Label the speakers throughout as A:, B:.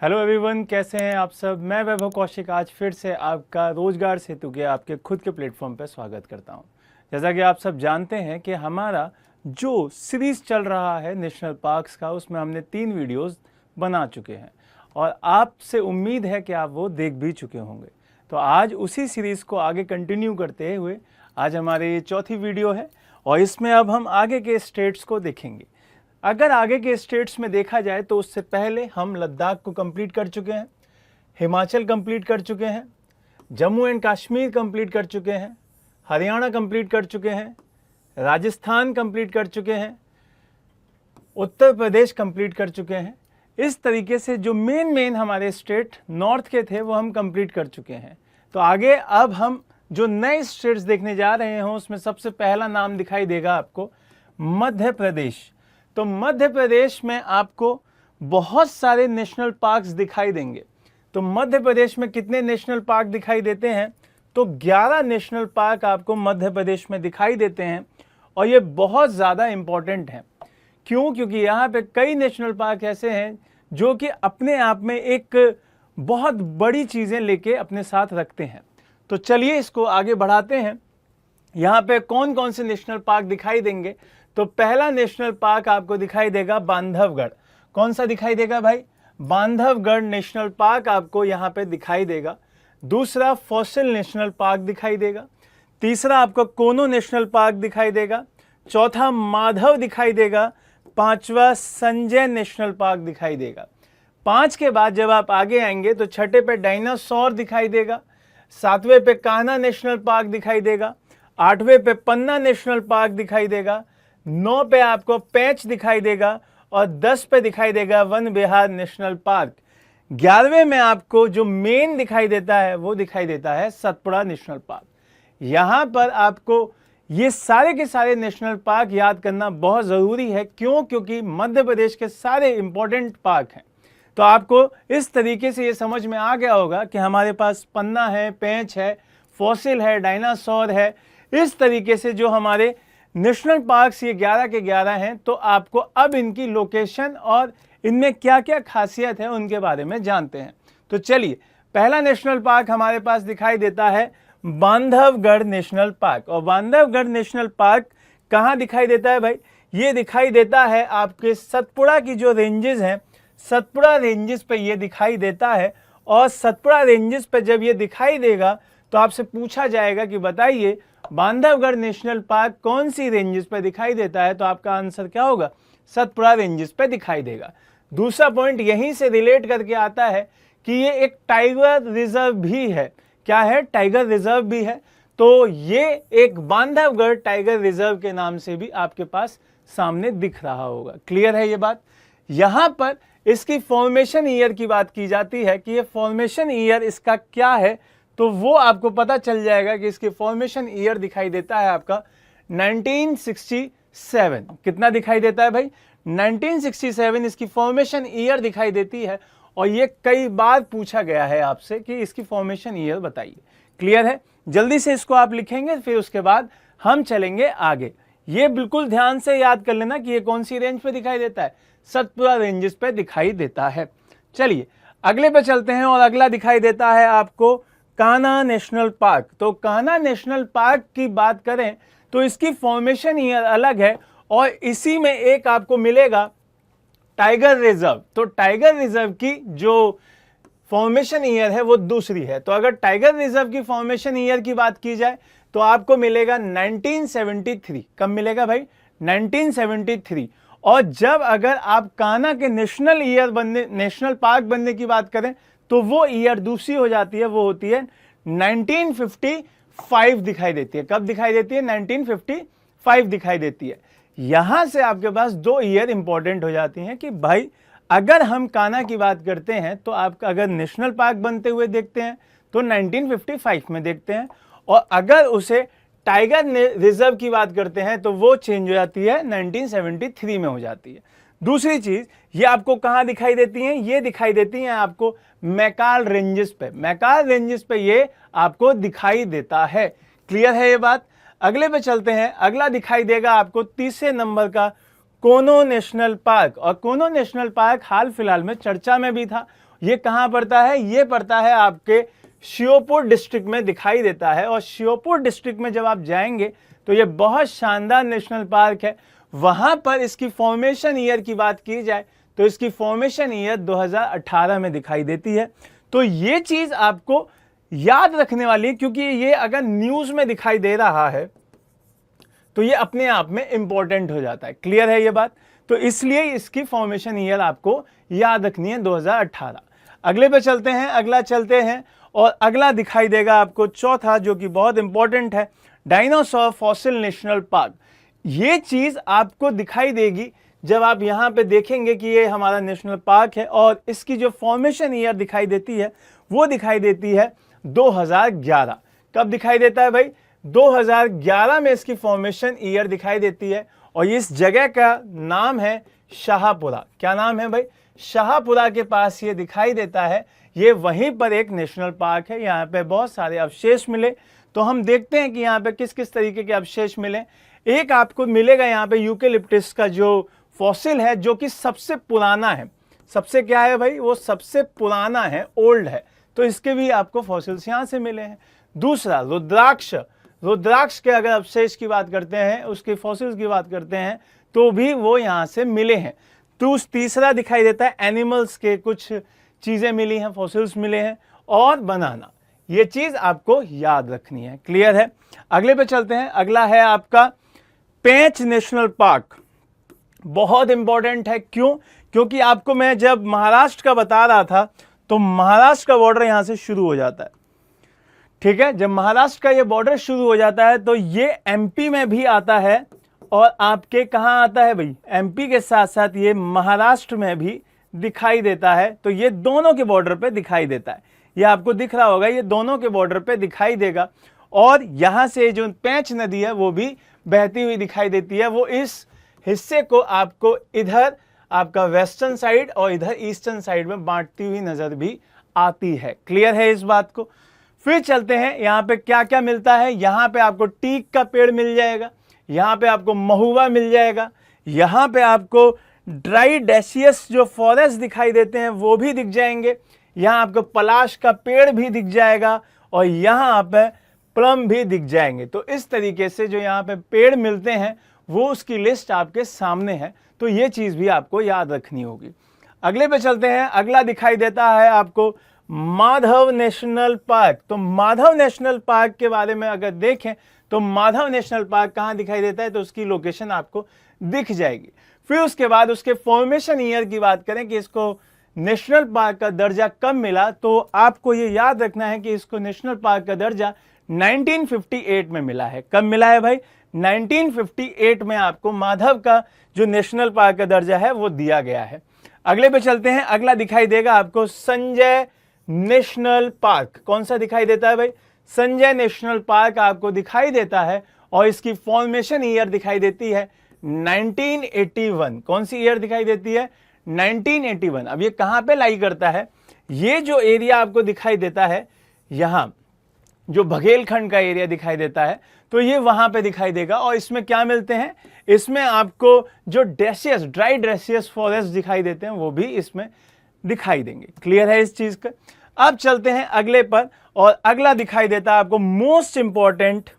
A: Hello everyone, कैसे हैं आप सब। मैं वैभव कौशिक आज फिर से आपका रोजगार सेतु के आपके खुद के प्लेटफॉर्म पर स्वागत करता हूं। जैसा कि आप सब जानते हैं कि हमारा जो सीरीज चल रहा है नेशनल पार्क्स का, उसमें हमने 3 वीडियोस बना चुके हैं और आपसे उम्मीद है कि आप वो देख भी चुके होंगे। तो आज उसी सीरीज को आगे कंटिन्यू करते हुए आज हमारी ये चौथी वीडियो है और इसमें अब हम आगे के स्टेट्स को देखेंगे। अगर आगे के स्टेट्स में देखा जाए तो उससे पहले हम लद्दाख को कंप्लीट कर चुके हैं, हिमाचल कंप्लीट कर चुके हैं, जम्मू एंड कश्मीर कंप्लीट कर चुके हैं, हरियाणा कंप्लीट कर चुके हैं, राजस्थान कंप्लीट कर चुके हैं, उत्तर प्रदेश कंप्लीट कर चुके हैं। इस तरीके से जो मेन हमारे स्टेट नॉर्थ के थे वो हम कंप्लीट कर चुके हैं। तो आगे अब हम जो नए स्टेट्स देखने जा रहे हैं उसमें सबसे पहला नाम दिखाई देगा आपको मध्य प्रदेश। तो मध्य प्रदेश में आपको बहुत सारे नेशनल पार्क्स दिखाई देंगे। तो मध्य प्रदेश में कितने नेशनल पार्क दिखाई देते हैं? तो 11 नेशनल पार्क आपको मध्य प्रदेश में दिखाई देते हैं और ये बहुत ज़्यादा इम्पॉर्टेंट हैं। क्यों? क्योंकि यहाँ पे कई नेशनल पार्क ऐसे हैं जो कि अपने आप में एक बहुत बड़ी चीज़ें लेके अपने साथ रखते हैं। तो चलिए इसको आगे बढ़ाते हैं। यहाँ पे कौन कौन से नेशनल पार्क दिखाई देंगे? तो पहला नेशनल पार्क आपको दिखाई देगा बांधवगढ़। कौन सा दिखाई देगा भाई? बांधवगढ़ नेशनल पार्क आपको यहाँ पे दिखाई देगा। दूसरा फॉसिल नेशनल पार्क दिखाई देगा। तीसरा आपको कोनो नेशनल पार्क दिखाई देगा। चौथा माधव दिखाई देगा। पांचवा संजय नेशनल पार्क दिखाई देगा। 5 के बाद जब आप आगे आएंगे तो छठे पे डायनासोर दिखाई देगा। 7वें पे कान्हा नेशनल पार्क दिखाई देगा। 8वें पे पन्ना नेशनल पार्क दिखाई देगा। 9 पे आपको पेंच दिखाई देगा और 10 पे दिखाई देगा वन विहार नेशनल पार्क। 11वें में आपको जो मेन दिखाई देता है वो दिखाई देता है सतपुड़ा नेशनल पार्क। यहाँ पर आपको ये सारे के सारे नेशनल पार्क याद करना बहुत ज़रूरी है। क्यों? क्योंकि मध्य प्रदेश के सारे इंपॉर्टेंट पार्क हैं। तो आपको इस तरीके से ये समझ में आ गया होगा कि हमारे पास पन्ना है, पेंच है, फॉसिल है, डायनासोर है। इस तरीके से जो हमारे नेशनल पार्क्स ये 11 के 11 हैं। तो आपको अब इनकी लोकेशन और इनमें क्या क्या खासियत है उनके बारे में जानते हैं। तो चलिए, पहला नेशनल पार्क हमारे पास दिखाई देता है बांधवगढ़ नेशनल पार्क। और बांधवगढ़ नेशनल पार्क कहाँ दिखाई देता है भाई? ये दिखाई देता है आपके सतपुड़ा की जो रेंजेस हैं, सतपुड़ा रेंजेस पे ये दिखाई देता है। और सतपुड़ा रेंजेस पे जब ये दिखाई देगा तो आपसे पूछा जाएगा कि बताइए बांधवगढ़ नेशनल पार्क कौन सी रेंजेस पे दिखाई देता है? तो आपका आंसर क्या होगा? सतपुड़ा रेंजेस पे दिखाई देगा। दूसरा पॉइंट यहीं से रिलेट करके आता है कि ये एक टाइगर रिजर्व भी है। क्या है? टाइगर रिजर्व भी है। तो ये एक बांधवगढ़ टाइगर रिजर्व के नाम से भी आपके पास सामने दिख रहा होगा। क्लियर है ये बात? यहाँ पर इसकी फॉर्मेशन ईयर की बात की जाती है कि ये फॉर्मेशन ईयर इसका क्या है, तो वो आपको पता चल जाएगा कि इसकी फॉर्मेशन ईयर दिखाई देता है आपका 1967। कितना दिखाई देता है भाई? 1967 इसकी फॉर्मेशन ईयर दिखाई देती है। और ये कई बार पूछा गया है आपसे कि इसकी फॉर्मेशन ईयर बताइए। क्लियर है? जल्दी से इसको आप लिखेंगे, फिर उसके बाद हम चलेंगे आगे। ये बिल्कुल ध्यान से याद कर लेना कि ये कौन सी रेंज पे दिखाई देता है? सतपुड़ा रेंजेस पे दिखाई देता है। चलिए अगले पे चलते हैं और अगला दिखाई देता है आपको कान्हा नेशनल पार्क। तो कान्हा नेशनल पार्क की बात करें तो इसकी फॉर्मेशन ईयर अलग है और इसी में एक आपको मिलेगा टाइगर रिजर्व। तो टाइगर रिजर्व की जो फॉर्मेशन ईयर है वो दूसरी है। तो अगर टाइगर रिजर्व की फॉर्मेशन ईयर की बात की जाए तो आपको मिलेगा 1973। कब मिलेगा भाई? 1973। और जब अगर आप कान्हा के नेशनल पार्क बनने की बात करें तो वो ईयर दूसरी हो जाती है, वो होती है 1955 दिखाई देती है। कब दिखाई देती है? 1955 दिखाई देती है। यहां से आपके पास 2 ईयर इंपॉर्टेंट हो जाती हैं कि भाई अगर हम कान्हा की बात करते हैं तो आप अगर नेशनल पार्क बनते हुए देखते हैं तो 1955 में देखते हैं, और अगर उसे टाइगर रिजर्व की बात करते हैं तो वो चेंज हो जाती है 1973 में हो जाती है। दूसरी चीज ये आपको कहां दिखाई देती हैं? ये दिखाई देती हैं आपको मैकाल रेंजेस पे। मैकाल रेंजेस पे ये आपको दिखाई देता है। क्लियर है ये बात? अगले पे चलते हैं। अगला दिखाई देगा आपको तीसरे नंबर का कोनो नेशनल पार्क। और कोनो नेशनल पार्क हाल फिलहाल में चर्चा में भी था। ये कहाँ पड़ता है? ये पड़ता है आपके श्योपुर डिस्ट्रिक्ट में दिखाई देता है। और श्योपुर डिस्ट्रिक्ट में जब आप जाएंगे तो ये बहुत शानदार नेशनल पार्क है। वहां पर इसकी फॉर्मेशन ईयर की बात की जाए तो इसकी फॉर्मेशन ईयर 2018 में दिखाई देती है। तो ये चीज आपको याद रखने वाली है, क्योंकि ये अगर न्यूज में दिखाई दे रहा है तो ये अपने आप में इंपॉर्टेंट हो जाता है। क्लियर है ये बात? तो इसलिए इसकी फॉर्मेशन ईयर आपको याद रखनी है 2018। अगले पे चलते हैं, अगला चलते हैं और अगला दिखाई देगा आपको चौथा, जो कि बहुत इंपॉर्टेंट है, डायनासोर फॉसिल नेशनल पार्क। ये चीज आपको दिखाई देगी जब आप यहाँ पे देखेंगे कि ये हमारा नेशनल पार्क है और इसकी जो फॉर्मेशन ईयर दिखाई देती है वो दिखाई देती है 2011। कब दिखाई देता है भाई? 2011 में इसकी फॉर्मेशन ईयर दिखाई देती है। और इस जगह का नाम है शाहपुरा। क्या नाम है भाई? शाहपुरा के पास ये दिखाई देता है। ये वहीं पर एक नेशनल पार्क है। यहाँ पे बहुत सारे अवशेष मिले, तो हम देखते हैं कि यहाँ पे किस किस तरीके के अवशेष मिले। एक आपको मिलेगा यहाँ पे यूकेलिप्टस का जो फॉसिल है, जो कि सबसे पुराना है। सबसे क्या है भाई? वो सबसे पुराना है, ओल्ड है। तो इसके भी आपको फॉसिल्स यहाँ से मिले हैं। दूसरा रुद्राक्ष। रुद्राक्ष के अगर अवशेष की बात करते हैं, उसके फॉसिल्स की बात करते हैं, तो भी वो यहाँ से मिले हैं। तो तीसरा दिखाई देता है एनिमल्स के कुछ चीजें मिली हैं, फॉसिल्स मिले हैं। और बनाना, ये चीज आपको याद रखनी है। क्लियर है? अगले पे चलते हैं। अगला है आपका पेंच नेशनल पार्क। बहुत इंपॉर्टेंट है। क्यों? क्योंकि आपको मैं जब महाराष्ट्र का बता रहा था तो महाराष्ट्र का बॉर्डर यहां से शुरू हो जाता है। ठीक है? जब महाराष्ट्र का ये बॉर्डर शुरू हो जाता है तो ये एमपी में भी आता है और आपके कहां आता है भाई? एमपी के साथ साथ ये महाराष्ट्र में भी दिखाई देता है। तो ये दोनों के बॉर्डर पे दिखाई देता है। ये आपको दिख रहा होगा, ये दोनों के बॉर्डर पे दिखाई देगा। और यहां से जो पेंच नदी है वो भी बहती हुई दिखाई देती है। वो इस हिस्से को आपको इधर आपका वेस्टर्न साइड और इधर ईस्टर्न साइड में बांटती हुई नजर भी आती है। क्लियर है इस बात को? फिर चलते हैं, यहाँ पे क्या क्या मिलता है। यहाँ पे आपको टीक का पेड़ मिल जाएगा, यहाँ पे आपको महुआ मिल जाएगा, यहाँ पे आपको ड्राई डेसियस जो फॉरेस्ट दिखाई देते हैं वो भी दिख जाएंगे, यहाँ आपको पलाश का पेड़ भी दिख जाएगा और यहाँ पे प्लम भी दिख जाएंगे। तो इस तरीके से जो यहाँ पे पेड़ मिलते हैं वो उसकी लिस्ट आपके सामने है। तो ये चीज भी आपको याद रखनी होगी। अगले पे चलते हैं। अगला दिखाई देता है आपको माधव नेशनल पार्क। तो माधव नेशनल पार्क के बारे में अगर देखें तो माधव नेशनल पार्क कहाँ दिखाई देता है, तो उसकी लोकेशन आपको दिख जाएगी। फिर उसके बाद उसके फॉर्मेशन ईयर की बात करें कि इसको नेशनल पार्क का दर्जा कब मिला, तो आपको ये याद रखना है कि इसको नेशनल पार्क का दर्जा 1958 में मिला है। कब मिला है भाई? 1958 में आपको माधव का जो नेशनल पार्क का दर्जा है वो दिया गया है। अगले पे चलते हैं। अगला दिखाई देगा आपको संजय नेशनल पार्क। कौन सा दिखाई देता है भाई? संजय नेशनल पार्क आपको दिखाई देता है और इसकी फॉर्मेशन ईयर दिखाई देती है 1981। कौन सी ईयर दिखाई देती है? 1981। अब ये कहां पे लाई करता है? ये जो एरिया आपको दिखाई देता है, यहां जो बघेलखंड का एरिया दिखाई देता है, तो ये वहां पे दिखाई देगा। और इसमें क्या मिलते हैं? इसमें आपको जो डेसियस, ड्राई डेसियस फॉरेस्ट दिखाई देते हैं वो भी इसमें दिखाई देंगे। क्लियर है इस चीज का? अब चलते हैं अगले पर और अगला दिखाई देता है आपको most important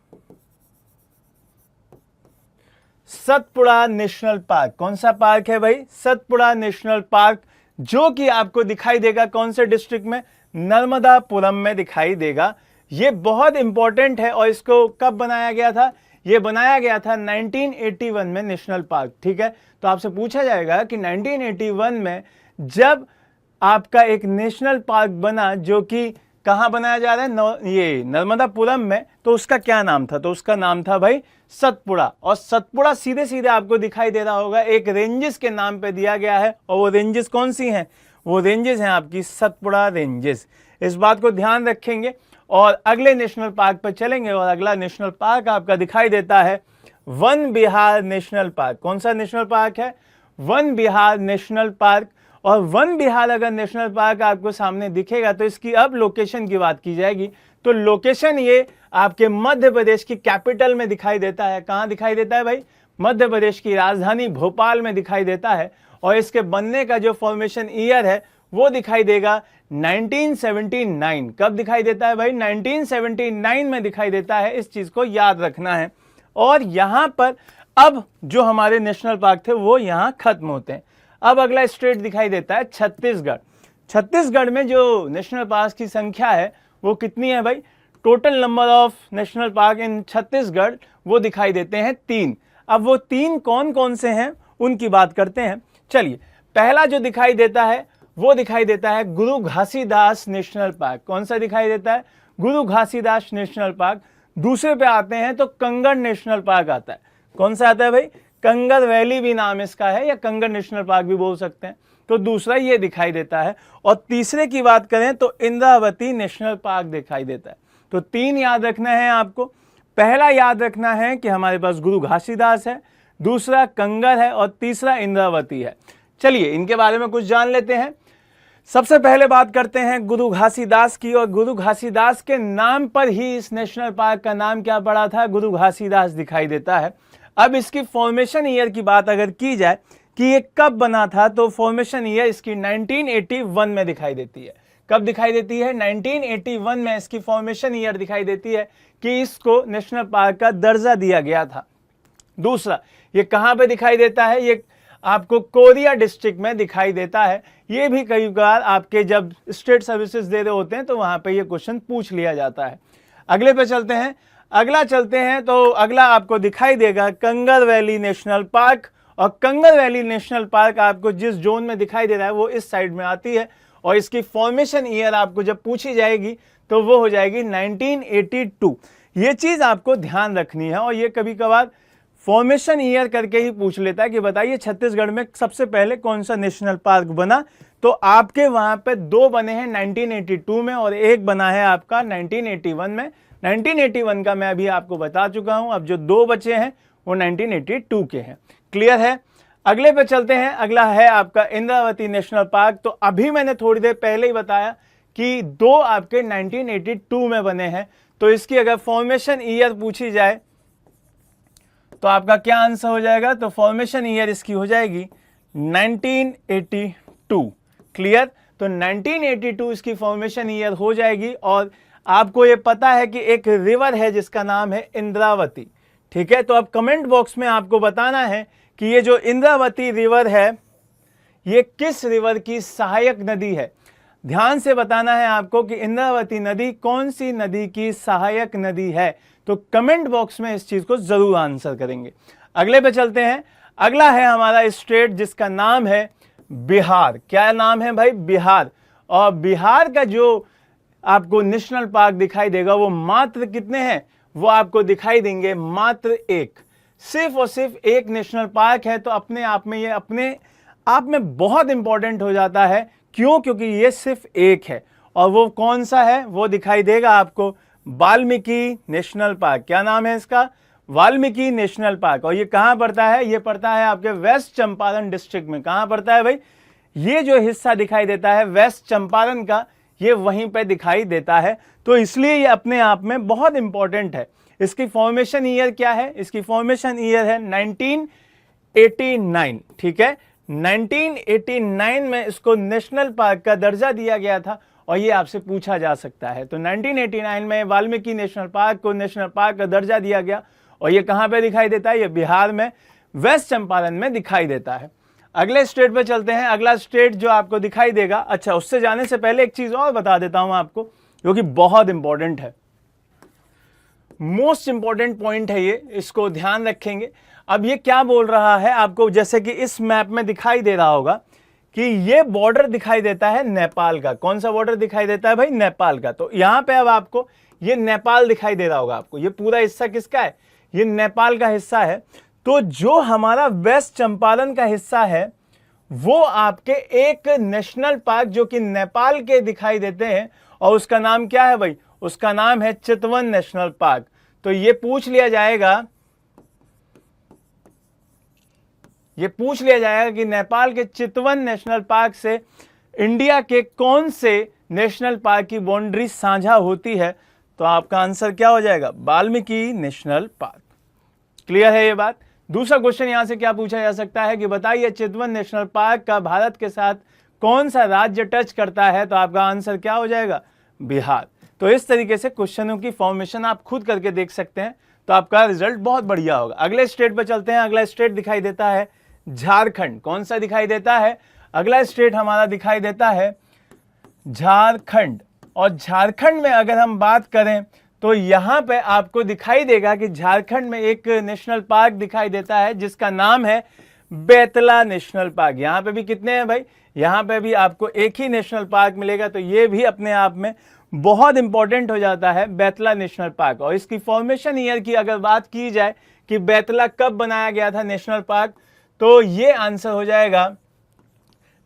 A: Satpura national park. कौन सा पार्क है भाई? सतपुड़ा नेशनल पार्क, जो कि आपको दिखाई देगा कौन से डिस्ट्रिक्ट में? नर्मदापुरम में दिखाई देगा। ये बहुत इंपॉर्टेंट है। और इसको कब बनाया गया था? ये बनाया गया था 1981 में नेशनल पार्क। ठीक है? तो आपसे पूछा जाएगा कि 1981 में जब आपका एक नेशनल पार्क बना, जो कि कहां बनाया जा रहा है? ये नर्मदापुरम में, तो उसका क्या नाम था? तो उसका नाम था भाई सतपुड़ा। और सतपुड़ा सीधे सीधे आपको दिखाई दे रहा होगा, एक रेंजेस के नाम पे दिया गया है। और वो रेंजेस कौन सी हैं? वो रेंजेस हैं आपकी सतपुड़ा रेंजेस। इस बात को ध्यान रखेंगे और अगले नेशनल पार्क पर चलेंगे। और अगला नेशनल पार्क आपका दिखाई देता है वन विहार नेशनल पार्क। कौन सा नेशनल पार्क है? वन विहार नेशनल पार्क। और वन विहार अगर नेशनल पार्क आपको सामने दिखेगा तो इसकी अब लोकेशन की बात की जाएगी। तो लोकेशन ये आपके मध्य प्रदेश की कैपिटल में दिखाई देता है। कहां दिखाई देता है भाई? मध्य प्रदेश की राजधानी भोपाल में दिखाई देता है और इसके बनने का जो फॉर्मेशन ईयर है वो दिखाई देगा 1979। कब दिखाई देता है भाई? 1979 में दिखाई देता है। इस चीज को याद रखना है। और यहां पर अब जो हमारे नेशनल पार्क थे वो यहां खत्म होते हैं। अब अगला स्टेट दिखाई देता है छत्तीसगढ़। छत्तीसगढ़ में जो नेशनल पार्क की संख्या है वो कितनी है भाई? Total number of national park इन छत्तीसगढ़ वो दिखाई देते हैं 3। अब वो 3 कौन कौन से हैं उनकी बात करते हैं। चलिए, पहला जो दिखाई देता है वो दिखाई देता है गुरु घासीदास नेशनल पार्क। कौन सा दिखाई देता है? गुरु घासीदास नेशनल पार्क। दूसरे पे आते हैं तो कंगड़ नेशनल पार्क आता है। कौन सा आता है भाई? कंगर वैली भी नाम इसका है, या कंगड़ नेशनल पार्क भी बोल सकते हैं। तो दूसरा ये दिखाई देता है। और तीसरे की बात करें तो इंद्रावती नेशनल पार्क दिखाई देता है। तो 3 याद रखना है आपको। पहला याद रखना है कि हमारे पास गुरु घासीदास है, दूसरा कंगर है और तीसरा इंद्रावती है। चलिए इनके बारे में कुछ जान लेते हैं। सबसे पहले बात करते हैं गुरु घासीदास की। और गुरु घासीदास के नाम पर ही इस नेशनल पार्क का नाम क्या पड़ा था? गुरु घासीदास दिखाई देता है। अब इसकी फॉर्मेशन ईयर की बात अगर की जाए कि ये कब बना था, तो फॉर्मेशन ईयर इसकी 1981 में दिखाई देती है। कब दिखाई देती है? 1981 में इसकी फॉर्मेशन ईयर दिखाई देती है कि इसको नेशनल पार्क का दर्जा दिया गया था। दूसरा, ये कहां पे दिखाई देता है? ये आपको कोरिया डिस्ट्रिक्ट में दिखाई देता है। ये भी कई बार आपके जब स्टेट सर्विसेज दे रहे होते हैं तो वहां पे ये क्वेश्चन पूछ लिया जाता है। अगले पे चलते हैं। अगला चलते हैं तो अगला आपको दिखाई देगा कंगर वैली नेशनल पार्क। और कंगर वैली नेशनल पार्क आपको जिस जोन में दिखाई दे रहा है वो इस साइड में आती है। और इसकी फॉर्मेशन ईयर आपको जब पूछी जाएगी तो वो हो जाएगी 1982। ये चीज आपको ध्यान रखनी है। और ये कभी कभार फॉर्मेशन ईयर करके ही पूछ लेता है कि बताइए छत्तीसगढ़ में सबसे पहले कौन सा नेशनल पार्क बना। तो आपके वहां पे 2 बने हैं 1982 में और 1 बना है आपका 1981 में। 1981 का मैं अभी आपको बता चुका हूं। अब जो 2 बचे हैं वो 1982 के हैं। क्लियर है? अगले पे चलते हैं। अगला है आपका इंद्रावती नेशनल पार्क। तो अभी मैंने थोड़ी देर पहले ही बताया कि 2 आपके 1982 में बने हैं। तो इसकी अगर फॉर्मेशन ईयर पूछी जाए तो आपका क्या आंसर हो जाएगा? तो फॉर्मेशन ईयर इसकी हो जाएगी 1982। क्लियर? तो 1982 इसकी फॉर्मेशन ईयर हो जाएगी। और आपको ये पता है कि एक रिवर है जिसका नाम है इंद्रावती। ठीक है, तो अब कमेंट बॉक्स में आपको बताना है कि ये जो इंद्रावती रिवर है ये किस रिवर की सहायक नदी है। ध्यान से बताना है आपको कि इंद्रावती नदी कौन सी नदी की सहायक नदी है। तो कमेंट बॉक्स में इस चीज को जरूर आंसर करेंगे। अगले पे चलते हैं। अगला है हमारा स्टेट जिसका नाम है बिहार। क्या नाम है भाई? बिहार। और बिहार का जो आपको नेशनल पार्क दिखाई देगा वो मात्र कितने हैं? वो आपको दिखाई देंगे मात्र 1। सिर्फ और सिर्फ 1 नेशनल पार्क है। तो अपने आप में ये अपने आप में बहुत इंपॉर्टेंट हो जाता है। क्यों? क्योंकि ये सिर्फ 1 है। और वो कौन सा है? वो दिखाई देगा आपको वाल्मीकि नेशनल पार्क। क्या नाम है इसका? Valmiki national park. और ये कहां पड़ता है? ये पड़ता है आपके वेस्ट चंपारण डिस्ट्रिक्ट में। कहां पड़ता है भाई? ये जो हिस्सा दिखाई देता है वेस्ट चंपारण का, ये वहीं पे दिखाई देता है। तो इसलिए ये अपने आप में बहुत इंपॉर्टेंट है। इसकी फॉर्मेशन ईयर क्या है? इसकी फॉर्मेशन ईयर है 1989। ठीक है, 1989 में इसको नेशनल पार्क का दर्जा दिया गया था। और ये आपसे पूछा जा सकता है। तो 1989 में वाल्मीकि नेशनल पार्क को नेशनल पार्क का दर्जा दिया गया। और ये कहां पे दिखाई देता है? ये बिहार में वेस्ट चंपारण में दिखाई देता है। अगले स्टेट पे चलते हैं। अगला स्टेट जो आपको दिखाई देगा, अच्छा उससे जाने से पहले एक चीज और बता देता हूं आपको जो कि बहुत इंपॉर्टेंट है, मोस्ट इंपॉर्टेंट पॉइंट है ये, इसको ध्यान रखेंगे। अब ये क्या बोल रहा है आपको, जैसे कि इस मैप में दिखाई दे रहा होगा कि ये बॉर्डर दिखाई देता है नेपाल का। कौन सा बॉर्डर दिखाई देता है भाई? नेपाल का। तो यहां पे अब आपको ये नेपाल दिखाई दे रहा होगा आपको। ये पूरा हिस्सा किसका है? ये नेपाल का हिस्सा है। तो जो हमारा वेस्ट चंपारण का हिस्सा है वो आपके एक नेशनल पार्क जो कि नेपाल के दिखाई देते हैं। और उसका नाम क्या है भाई? उसका नाम है चितवन नेशनल पार्क। तो ये पूछ लिया जाएगा कि नेपाल के चितवन नेशनल पार्क से इंडिया के कौन से नेशनल पार्क की बाउंड्री साझा होती है। तो आपका आंसर क्या हो जाएगा? Valmiki national park. क्लियर है ये बात? दूसरा क्वेश्चन यहां से क्या पूछा जा सकता है कि बताइए चितवन नेशनल पार्क का भारत के साथ कौन सा राज्य टच करता है, तो आपका आंसर क्या हो जाएगा, बिहार। तो इस तरीके से क्वेश्चनों की फॉर्मेशन आप खुद करके देख सकते हैं, तो आपका रिजल्ट बहुत बढ़िया होगा। अगले स्टेट पर चलते हैं। अगला स्टेट दिखाई देता है झारखंड। कौन सा दिखाई देता है, अगला स्टेट हमारा दिखाई देता है झारखंड। और झारखंड में अगर हम बात करें तो यहां पे आपको दिखाई देगा कि झारखंड में एक नेशनल पार्क दिखाई देता है जिसका नाम है बेतला नेशनल पार्क। यहां पे भी कितने हैं भाई, यहां पे भी आपको एक ही नेशनल पार्क मिलेगा, तो ये भी अपने आप में बहुत इंपॉर्टेंट हो जाता है बेतला नेशनल पार्क। और इसकी फॉर्मेशन ईयर की अगर बात की जाए कि बेतला कब बनाया गया था नेशनल पार्क, तो ये आंसर हो जाएगा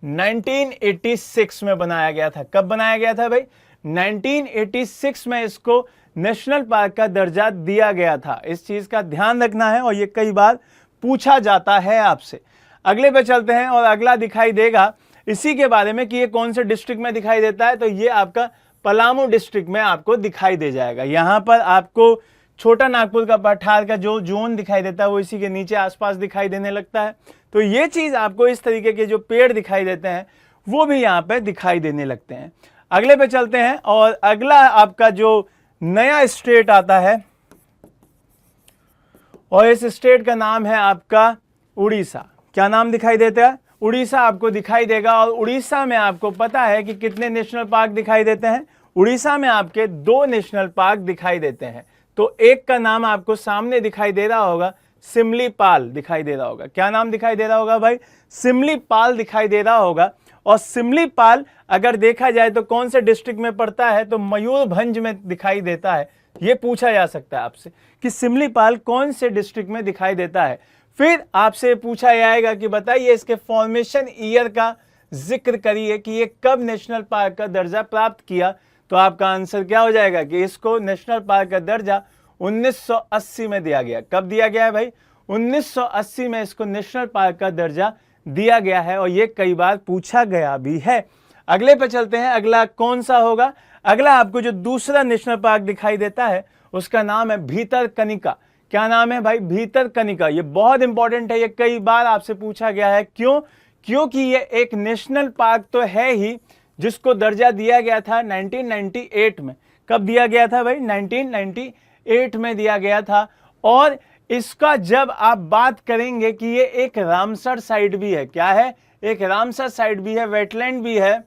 A: 1986 में बनाया गया था। कब बनाया गया था भाई, 1986 में इसको नेशनल पार्क का दर्जा दिया गया था। इस चीज का ध्यान रखना है और ये कई बार पूछा जाता है आपसे। अगले पे चलते हैं और अगला दिखाई देगा इसी के बारे में कि ये कौन से डिस्ट्रिक्ट में दिखाई देता है, तो ये आपका पलामू डिस्ट्रिक्ट में आपको दिखाई दे जाएगा। यहां पर आपको छोटा नागपुर का पठार का जो जोन दिखाई देता है वो इसी के नीचे आसपास दिखाई देने लगता है। तो ये चीज आपको इस तरीके के जो पेड़ दिखाई देते हैं वो भी यहाँ पे दिखाई देने लगते हैं। अगले पे चलते हैं और अगला आपका जो नया स्टेट आता है और इस स्टेट का नाम है आपका उड़ीसा। क्या नाम दिखाई देता है, उड़ीसा आपको दिखाई देगा। और उड़ीसा में आपको पता है कि कितने नेशनल पार्क दिखाई देते हैं, उड़ीसा में आपके 2 नेशनल पार्क दिखाई देते हैं। तो एक का नाम आपको सामने दिखाई दे रहा होगा, सिमलीपाल दिखाई दे रहा होगा। क्या नाम दिखाई दे रहा होगा भाई, सिमलीपाल दिखाई दे रहा होगा। और सिमलीपाल अगर देखा जाए तो कौन से डिस्ट्रिक्ट में पड़ता है, तो मयूरभंज में दिखाई देता है। यह पूछा जा सकता है आपसे कि सिमलीपाल कौन से डिस्ट्रिक्ट में दिखाई देता है। फिर आपसे पूछा जाएगा कि बताइए इसके फॉर्मेशन ईयर का जिक्र करिए कि ये कब नेशनल पार्क का दर्जा प्राप्त किया, तो आपका आंसर क्या हो जाएगा कि इसको नेशनल पार्क का दर्जा 1980 में दिया गया। कब दिया गया है भाई, 1980 में इसको नेशनल पार्क का दर्जा दिया गया है और ये कई बार पूछा गया भी है। अगले पे चलते हैं। अगला कौन सा होगा, अगला आपको जो दूसरा नेशनल पार्क दिखाई देता है उसका नाम है भीतरकनिका। क्या नाम है भाई, भीतरकनिका। ये बहुत इंपॉर्टेंट है, ये कई बार आपसे पूछा गया है। क्यों, क्योंकि ये एक नेशनल पार्क तो है ही जिसको दर्जा दिया गया था 1998 में। कब दिया गया था भाई, 1998 में दिया गया था। और इसका जब आप बात करेंगे कि ये एक रामसर साइट भी है, क्या है, एक रामसर साइट भी है, वेटलैंड भी है,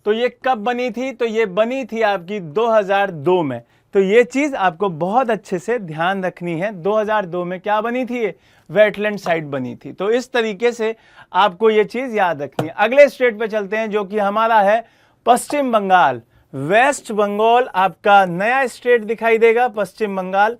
A: तो ये कब बनी थी, तो ये बनी थी आपकी 2002 में। तो ये चीज आपको बहुत अच्छे से ध्यान रखनी है। 2002 में क्या बनी थी, ये वेटलैंड साइट बनी थी। तो इस तरीके से आपको ये चीज याद रखनी है। अगले स्टेट पे चलते हैं जो कि हमारा है पश्चिम बंगाल। वेस्ट बंगाल आपका नया स्टेट दिखाई देगा, पश्चिम बंगाल।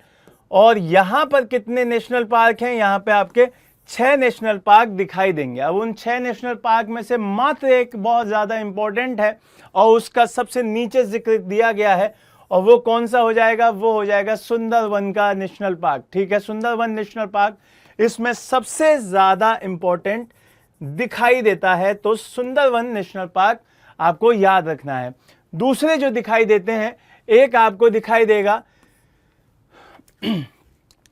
A: और यहां पर कितने नेशनल पार्क हैं, यहां पे आपके 6 नेशनल पार्क दिखाई देंगे। अब उन 6 नेशनल पार्क में से मात्र एक बहुत ज्यादा इंपॉर्टेंट है और उसका सबसे नीचे जिक्र दिया गया है, और वो कौन सा हो जाएगा, वो हो जाएगा सुंदरवन का नेशनल पार्क। ठीक है, सुंदरवन नेशनल पार्क इसमें सबसे ज्यादा इंपॉर्टेंट दिखाई देता है, तो सुंदरवन नेशनल पार्क आपको याद रखना है। दूसरे जो दिखाई देते हैं, एक आपको दिखाई देगा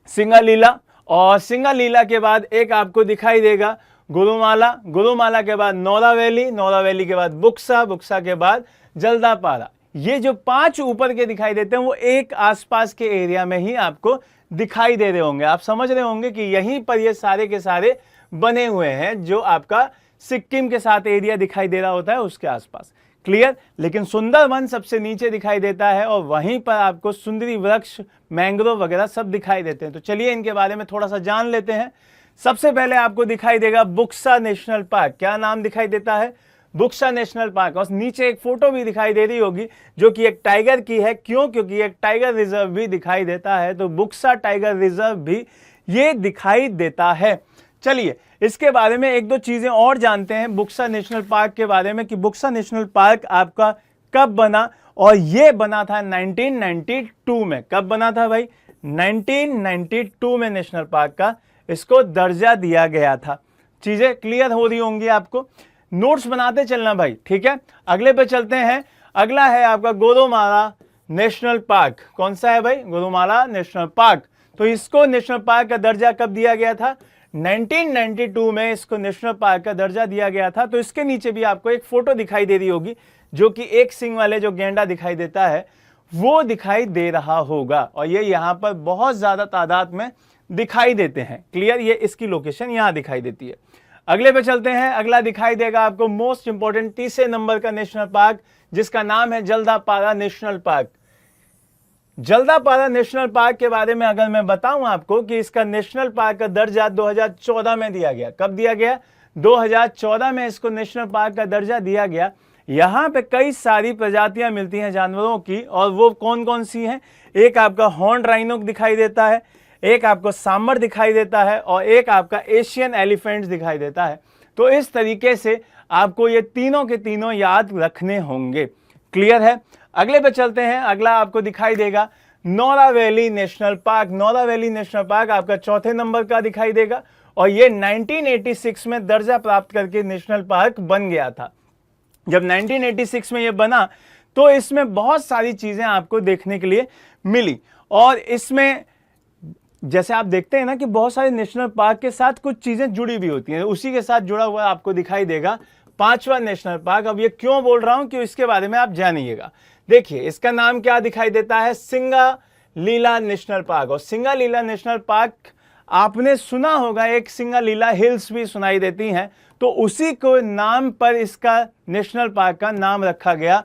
A: सिंगालीला, और सिंगालीला के बाद एक आपको दिखाई देगा गुरुमाला, गुरुमाला के बाद नौरा वैली, नौरा वैली के बाद बुक्सा, बुक्सा के बाद जल्दापारा। ये जो 5 ऊपर के दिखाई देते हैं वो एक आसपास के एरिया में ही आपको दिखाई दे रहे होंगे। आप समझ रहे होंगे कि यहीं पर ये सारे के सारे बने हुए हैं, जो आपका सिक्किम के साथ एरिया दिखाई दे रहा होता है उसके आसपास। क्लियर। लेकिन सुंदरवन सबसे नीचे दिखाई देता है और वहीं पर आपको सुंदरी वृक्ष, मैंग्रोव वगैरह सब दिखाई देते हैं। तो चलिए इनके बारे में थोड़ा सा जान लेते हैं। सबसे पहले आपको दिखाई देगा बुक्सा नेशनल पार्क। क्या नाम दिखाई देता है, बुक्सा नेशनल पार्क। और नीचे एक फोटो भी दिखाई दे रही होगी जो कि एक टाइगर की है। क्यों, क्योंकि एक टाइगर रिजर्व भी दिखाई देता है, तो बुक्सा टाइगर रिजर्व भी ये दिखाई देता है। चलिए इसके बारे में एक दो चीजें और जानते हैं बुक्सा नेशनल पार्क के बारे में, कि बुक्सा नेशनल पार्क आपका कब बना, और ये बना था 1992 में। कब बना था भाई, 1992 में नेशनल पार्क का इसको दर्जा दिया गया था। चीजें क्लियर हो रही होंगी आपको, नोट्स बनाते चलना भाई, ठीक है। अगले पे चलते हैं। अगला है आपका गोरुमारा नेशनल पार्क। कौन सा है भाई, गोरुमारा नेशनल पार्क। तो इसको नेशनल पार्क का दर्जा कब दिया गया था? 1992 में इसको नेशनल पार्क का दर्जा दिया गया था। तो इसके नीचे भी आपको एक फोटो दिखाई दे रही होगी, जो कि एक सिंग वाले जो गेंडा दिखाई देता है वो दिखाई दे रहा होगा, और ये यहाँ पर बहुत ज्यादा तादाद में दिखाई देते हैं। क्लियर? ये इसकी लोकेशन यहाँ दिखाई देती है। अगले पे चलते हैं। अगला दिखाई देगा आपको मोस्ट इंपॉर्टेंट तीसरे नंबर का नेशनल पार्क, जिसका नाम है Jaldapara national park. Jaldapara national park के बारे में अगर मैं बताऊं आपको कि इसका नेशनल पार्क का दर्जा 2014 में दिया गया। कब दिया गया? 2014 में इसको नेशनल पार्क का दर्जा दिया गया। यहाँ पे कई सारी प्रजातियां मिलती हैं जानवरों की, और वो कौन कौन सी हैं? एक आपका हॉर्न राइनो दिखाई देता है, एक आपको सांबर दिखाई देता है, और एक आपका एशियन एलिफेंट्स दिखाई देता है। तो इस तरीके से आपको ये तीनों के तीनों याद रखने होंगे। क्लियर है? अगले पे चलते हैं। अगला आपको दिखाई देगा Neora valley national park. Neora valley national park आपका चौथे नंबर का दिखाई देगा, और ये 1986 में दर्जा प्राप्त करके नेशनल पार्क बन गया था। जब 1986 में ये बना तो इसमें बहुत सारी चीजें आपको देखने के लिए मिली, और इसमें जैसे आप देखते हैं ना कि बहुत सारे नेशनल पार्क के साथ कुछ चीजें जुड़ी भी होती हैं, उसी के साथ जुड़ा हुआ आपको दिखाई देगा पांचवा नेशनल पार्क। अब ये क्यों बोल रहा हूं कि इसके बारे में आप जानिएगा। देखिए, इसका नाम क्या दिखाई देता है? Singalila national park. और सिंगालीला नेशनल पार्क आपने सुना होगा, एक सिंगालीला हिल्स भी सुनाई देती हैं, तो उसी को नाम पर इसका नेशनल पार्क का नाम रखा गया।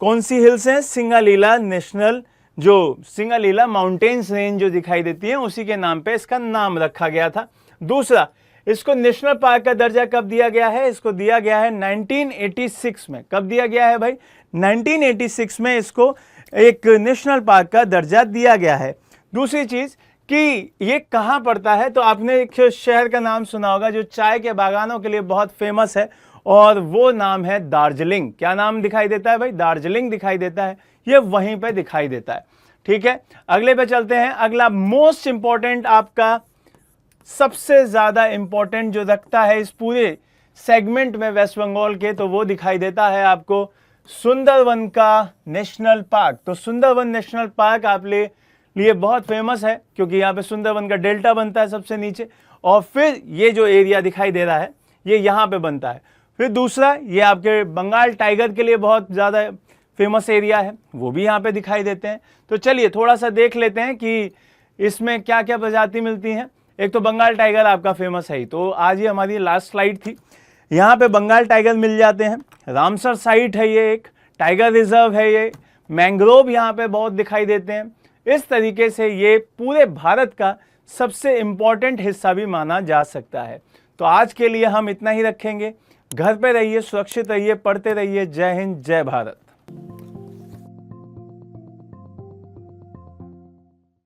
A: कौन सी हिल्स हैं? सिंगालीला नेशनल, जो सिंगालीला माउंटेन्स रेंज जो दिखाई देती है, उसी के नाम पे इसका नाम रखा गया था। दूसरा, इसको नेशनल पार्क का दर्जा कब दिया गया है? इसको दिया गया है 1986 में। कब दिया गया है भाई? 1986 में इसको एक नेशनल पार्क का दर्जा दिया गया है। दूसरी चीज कि ये कहाँ पड़ता है, तो आपने एक शहर का नाम सुना होगा जो चाय के बागानों के लिए बहुत फेमस है, और वो नाम है दार्जिलिंग। क्या नाम दिखाई देता है भाई? दार्जिलिंग दिखाई देता है। ये वहीं पे दिखाई देता है। ठीक है, अगले पे चलते हैं। अगला मोस्ट इंपॉर्टेंट, आपका सबसे ज्यादा इंपॉर्टेंट जो रखता है इस पूरे सेगमेंट में वेस्ट बंगाल के, तो वो दिखाई देता है आपको सुंदरवन का नेशनल पार्क। तो सुंदरवन नेशनल पार्क आप लिए बहुत फेमस है, क्योंकि यहाँ पे सुंदरवन का डेल्टा बनता है सबसे नीचे, और फिर ये जो एरिया दिखाई दे रहा है ये यहाँ पे बनता है। फिर दूसरा, ये आपके बंगाल टाइगर के लिए बहुत ज़्यादा फेमस एरिया है, वो भी यहाँ पे दिखाई देते हैं। तो चलिए थोड़ा सा देख लेते हैं कि इसमें क्या क्या प्रजाति मिलती हैं। एक तो बंगाल टाइगर आपका फेमस है ही, तो आज ये हमारी लास्ट स्लाइड थी। यहाँ पे बंगाल टाइगर मिल जाते हैं। रामसर साइट है, ये एक टाइगर रिजर्व है, ये मैंग्रोव यहाँ पे बहुत दिखाई देते हैं। इस तरीके से ये पूरे भारत का सबसे इम्पॉर्टेंट हिस्सा भी माना जा सकता है। तो आज के लिए हम इतना ही रखेंगे। घर पे रहिए, सुरक्षित रहिए, पढ़ते रहिए। जय हिंद, जय भारत।